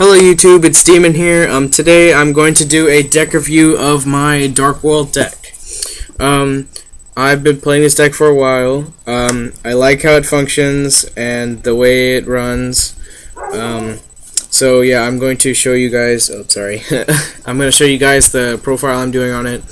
Hello YouTube, it's Demon here. Today I'm going to do a deck review of my Darkworld deck. I've been playing this deck for a while. I like how it functions and the way it runs. So yeah, I'm going to show you guys. Oh, sorry. I'm going to show you guys the profile I'm doing on it.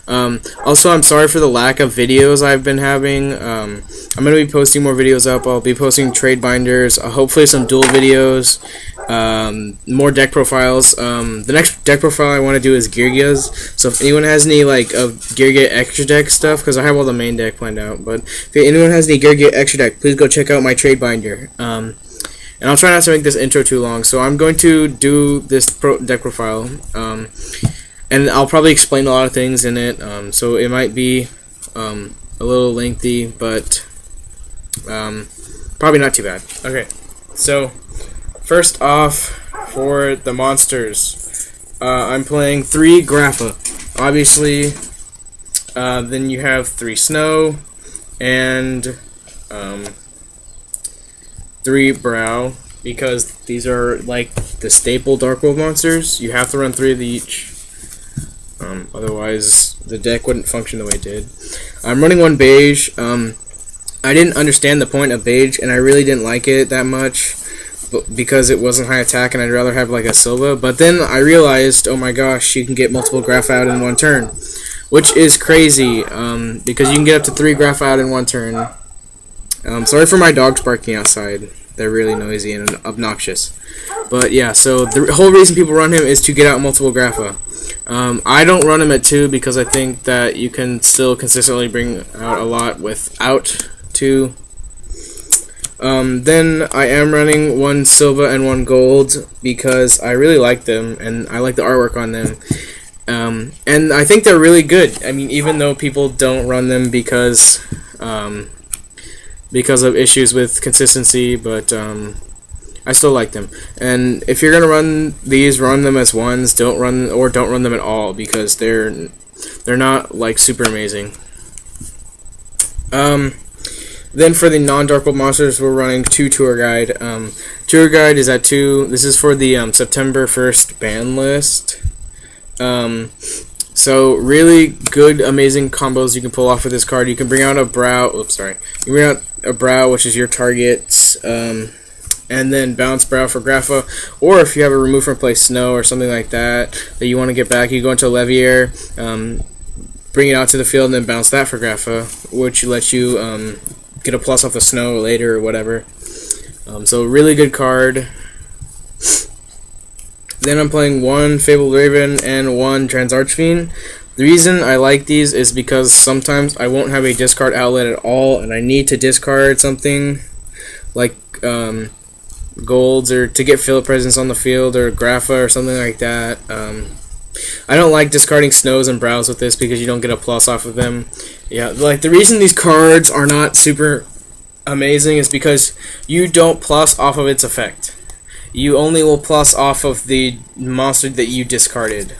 Also, I'm sorry for the lack of videos I've been having. I'm going to be posting more videos up. I'll be posting trade binders, hopefully some duel videos, more deck profiles. The next deck profile I want to do is yugiohs. So if anyone has any like yugioh extra deck stuff, because I have all the main deck planned out, but if anyone has any yugioh extra deck, please go check out my trade binder. And I'll try not to make this intro too long. So I'm going to do this deck profile. And I'll probably explain a lot of things in it, so it might be a little lengthy, but probably not too bad. Okay, so first off, for the monsters, I'm playing 3 Grapha, obviously. Then you have 3 Snow, and 3 Brow, because these are like the staple Darkworld monsters. You have to run 3 of each. Otherwise, the deck wouldn't function the way it did. I'm running 1 Beige. I didn't understand the point of Beige, and I really didn't like it that much because it wasn't high attack, and I'd rather have like a Silva. But then I realized, oh my gosh, you can get multiple Graph out in 1 turn, which is crazy because you can get up to 3 Graph out in 1 turn. Sorry for my dogs barking outside. They're really noisy and obnoxious. But yeah, so the whole reason people run him is to get out multiple Grapha. I don't run him at 2 because I think that you can still consistently bring out a lot without 2. Then I am running 1 Silva and 1 Gold because I really like them and I like the artwork on them. And I think they're really good. I mean, even though people don't run them because of issues with consistency, but I still like them. And if you're gonna run these, run them as 1s. Don't run them at all because they're not like super amazing. Then for the non-Darkworld monsters, we're running 2 Tour Guide. Tour Guide is at 2. This is for the September 1st ban list. So really good, amazing combos you can pull off with this card. You can bring out a Brow. Oops, sorry. You can bring out a Brow, which is your target. And then bounce Brow for Grapha, or if you have a remove from play Snow or something like that you want to get back, you go into Levier, bring it out to the field, and then bounce that for Grapha, which lets you get a plus off the Snow later or whatever. So really good card. Then I'm playing 1 Fabled Raven and 1 Transarchfiend. The reason I like these is because sometimes I won't have a discard outlet at all, and I need to discard something like golds or to get field presence on the field or Grapha or something like that. I don't like discarding Snows and Brows with this because you don't get a plus off of them. Yeah, like the reason these cards are not super amazing is because you don't plus off of its effect. You only will plus off of the monster that you discarded.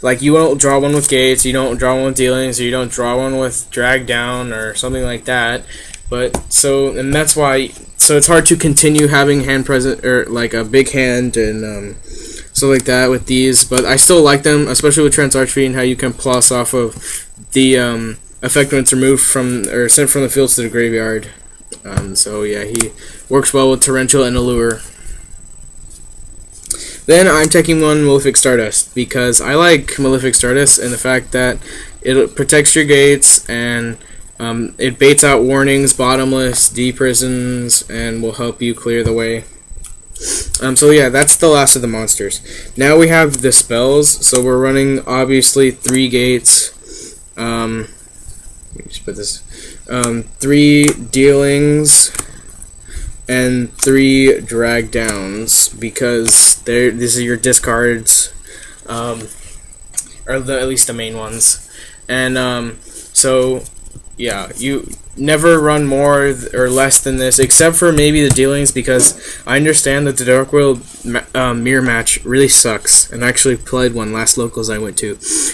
Like you don't draw 1 with Gates, you don't draw 1 with Dealings, or you don't draw 1 with Drag Down or something like that. But and that's why. So it's hard to continue having hand present or like a big hand and stuff like that with these. But I still like them, especially with Transarchfiend and how you can plus off of the effect when it's removed from or sent from the field to the graveyard. So yeah, he works well with Torrential and Allure. Then I'm taking 1 Malefic Stardust because I like Malefic Stardust and the fact that it protects your gates and it baits out warnings, bottomless, D-prisons, and will help you clear the way. So yeah, that's the last of the monsters. Now we have the spells. So we're running obviously 3 gates. Let me just put this. 3 dealings and 3 drag downs because these are your discards, or at least the main ones. And so. Yeah, you never run more or less than this, except for maybe the dealings, because I understand that the Darkworld mirror match really sucks, and I actually played one last locals I went to,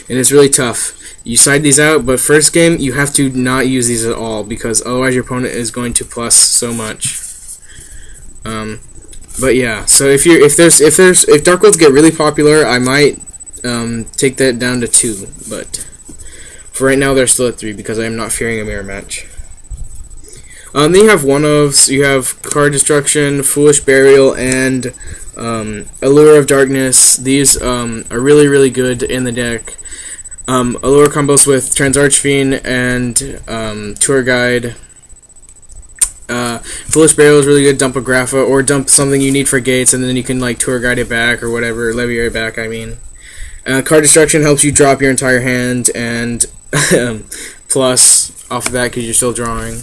and it's really tough. You side these out, but first game you have to not use these at all, because otherwise your opponent is going to plus so much. But yeah, so if darkworlds get really popular, I might take that down to 2. But for right now, they're still at 3 because I am not fearing a mirror match. Then you have one-ofs. You have Card Destruction, Foolish Burial, and Allure of Darkness. These are really good in the deck. Allure combos with Trans Archfiend and Tour Guide. Foolish Burial is really good. Dump a Grapha or dump something you need for gates, and then you can like Tour Guide it back or whatever, Levier it back. I mean, Card Destruction helps you drop your entire hand and plus off of that because you're still drawing.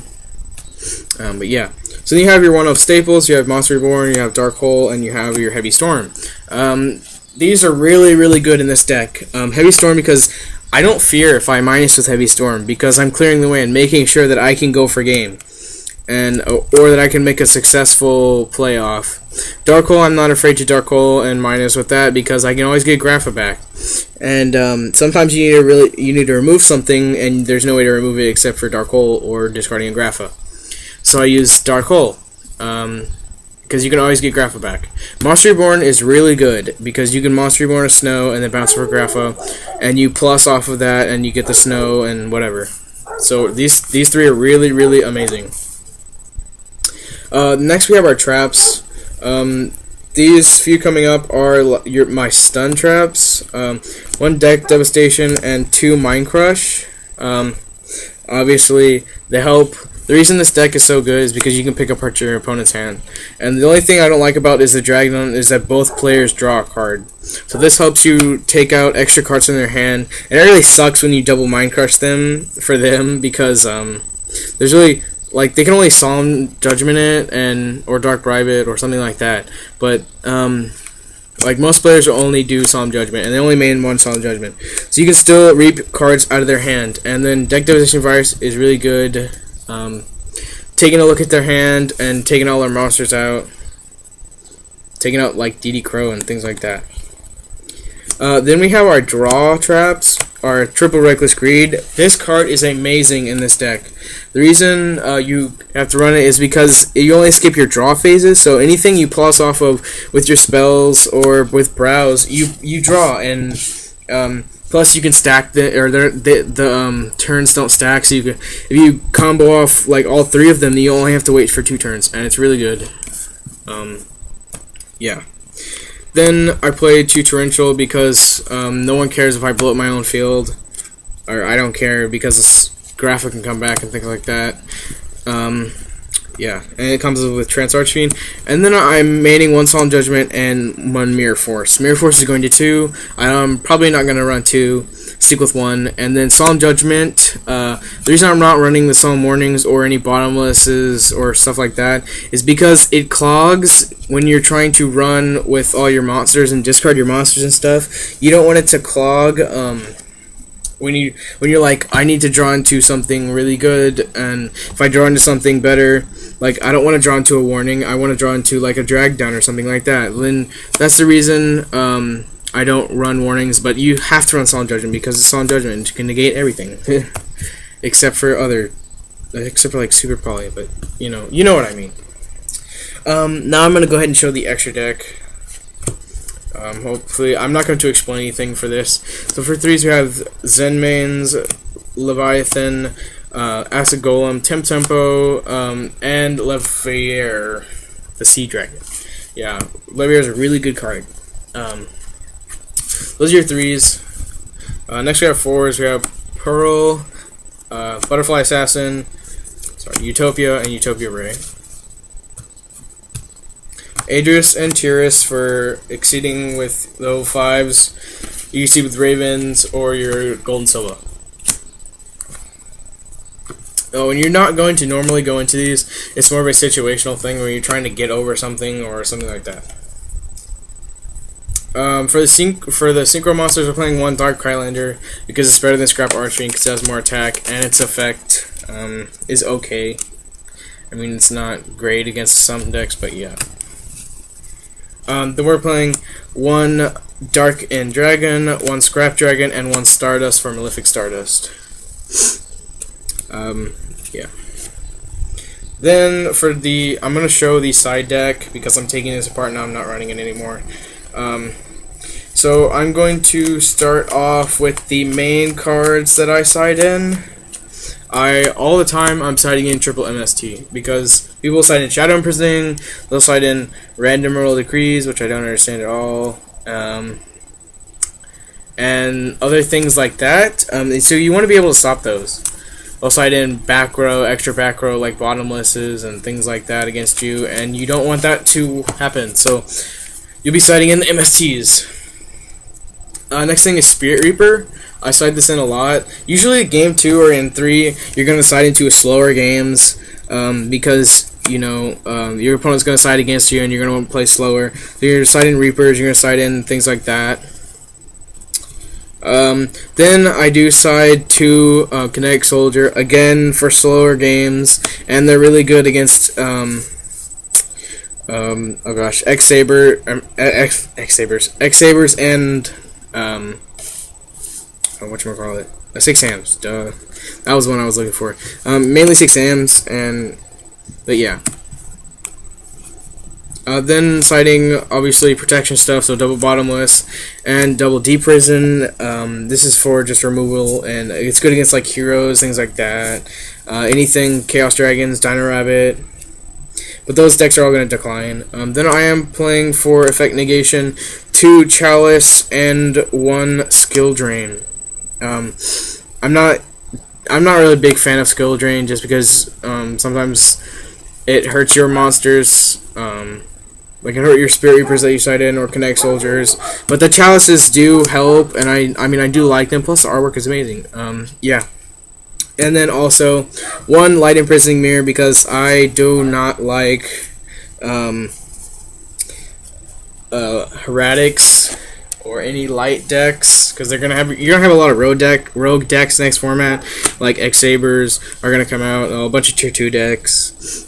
But yeah, so then you have your one-off staples. You have Monster Reborn, you have Dark Hole, and you have your Heavy Storm. These are really good in this deck. Heavy Storm because I don't fear if I minus with Heavy Storm because I'm clearing the way and making sure that I can go for game, and or that I can make a successful playoff. Dark Hole, I'm not afraid to Dark Hole and minus with that because I can always get Grapha back. And sometimes you need to remove something, and there's no way to remove it except for Dark Hole or discarding a Grapha. So I use Dark Hole, because you can always get Grapha back. Monster Reborn is really good, because you can Monster Reborn a Snow, and then bounce for Grapha, and you plus off of that, and you get the Snow, and whatever. So these 3 are really amazing. Next we have our traps. These few coming up are my stun traps. 1 Deck Devastation, and 2 Mind Crush. Obviously, they help. The reason this deck is so good is because you can pick apart your opponent's hand. And the only thing I don't like about is the Dragon is that both players draw a card. So this helps you take out extra cards from their hand. And it really sucks when you double Mind Crush them for them because there's really like they can only Solemn Judgment it or Dark Bribe it or something like that. But like most players will only do Solemn Judgment, and they only main 1 Solemn Judgment. So you can still reap cards out of their hand. And then Deck Devastation Virus is really good. Taking a look at their hand and taking all their monsters out, taking out like DD Crow and things like that. Then we have our draw traps, our Triple Reckless Greed. This card is amazing in this deck. The reason you have to run it is because you only skip your draw phases, so anything you plus off of with your spells or with browse, you draw, and plus you can stack the turns don't stack, so if you combo off like all 3 of them, then you only have to wait for 2 turns, and it's really good. Yeah. Then I played 2 Torrential because no one cares if I blow up my own field, or I don't care because this Graphic can come back and things like that. Yeah, and it comes with Trans Archfiend. And then I'm maining 1 Solemn Judgment and 1 Mirror Force. Mirror Force is going to 2. I'm probably not going to run 2. Stick with 1. And then Solemn Judgment, the reason I'm not running the Solemn Warnings or any Bottomlesses or stuff like that is because it clogs when you're trying to run with all your monsters and discard your monsters and stuff. You don't want it to clog when you're like, I need to draw into something really good, and if I draw into something better, like I don't want to draw into a warning, I want to draw into like a drag down or something like that. Then that's the reason I don't run warnings, but you have to run Solemn Judgment because it's Solemn Judgment can negate everything except for like Super Poly, but you know what I mean. Now I'm gonna go ahead and show the extra deck. Hopefully, I'm not going to explain anything for this. So for 3s, we have Zenmains, Leviathan, Acid Golem, Tempo, and Levier, the Sea Dragon. Yeah, Levier is a really good card. Those are your 3s. Next, we have 4s. We have Pearl, Butterfly Assassin, Utopia, and Utopia Ray. Adris and Tyrus for exceeding with the 5s. You see with Ravens or your Golden Solo. Oh, and you're not going to normally go into these. It's more of a situational thing where you're trying to get over something or something like that. For the Synchro monsters, we're playing 1 Dark Kylander because it's better than Scrap Archfiend because it has more attack and its effect is okay. I mean, it's not great against some decks, but yeah. Then we're playing 1 Dark and Dragon, 1 Scrap Dragon, and 1 Stardust for Malefic Stardust. Yeah. Then for I'm going to show the side deck because I'm taking this apart now. I'm not running it anymore. So I'm going to start off with the main cards that I side in. All the time I'm siding in triple MST because people side in Shadow Imprisoning, they'll side in Random Roll Decrees, which I don't understand at all, and other things like that. So you want to be able to stop those. They'll side in back row, extra back row like bottomlesses and things like that against you, and you don't want that to happen. So you'll be siding in the MSTs. Next thing is Spirit Reaper. I side this in a lot. Usually game 2 or in 3, you're going to side into slower games because, you know, your opponent's going to side against you and you're going to want to play slower. So you're siding Reapers, you're going to side in things like that. Then I do side to Kinetic Soldier, again for slower games, and they're really good against oh gosh, X-Sabers and whatchamacallit, 6-Ams, duh. That was the one I was looking for. Mainly 6-Ams, but yeah. Then siding, obviously, protection stuff, so double bottomless and double deep prison. This is for just removal, and it's good against like heroes, things like that. Anything Chaos Dragons, Dino Rabbit. But those decks are all going to decline. Then I am playing for effect negation, 2 Chalice and 1 Skill Drain. I'm not really a big fan of Skill Drain just because sometimes it hurts your monsters. Like it hurt your Spirit Reapers that you side in or Kinetic Soldiers. But the Chalices do help, and I mean I do like them. Plus the artwork is amazing. Yeah. And then also 1 Light Imprisoning Mirror because I do not like Heretics or any light decks because you're gonna have a lot of rogue decks next format, like X-Sabers are gonna come out, a bunch of tier 2 decks.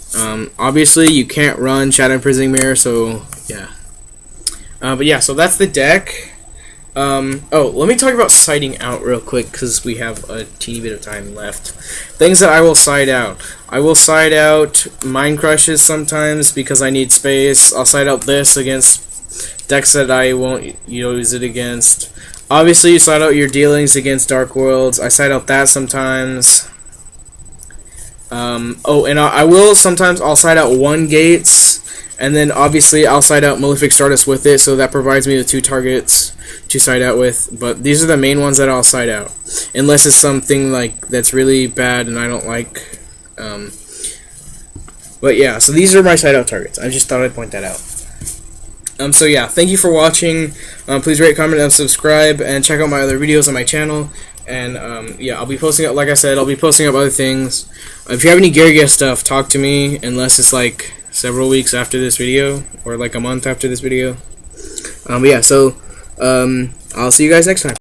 Obviously you can't run Shadow Imprisoning Mirror, so yeah. But yeah, so that's the deck. Oh, let me talk about siding out real quick because we have a teeny bit of time left. Things that I will side out. I will side out Mind Crushes sometimes because I need space. I'll side out this against decks that I won't use it against. Obviously, you side out your dealings against Darkworlds. I side out that sometimes. Oh, and I will sometimes. I'll side out 1 Gates, and then obviously I'll side out Malefic Stardust with it, so that provides me with 2 targets to side out with. But these are the main ones that I'll side out, unless it's something like that's really bad and I don't like. But yeah, so these are my side out targets. I just thought I'd point that out. So yeah, thank you for watching. Please rate, comment, and subscribe, and check out my other videos on my channel. And yeah, I'll be posting up, like I said, I'll be posting up other things. If you have any Gear stuff, talk to me, unless it's like several weeks after this video, or like a month after this video. But yeah, so I'll see you guys next time.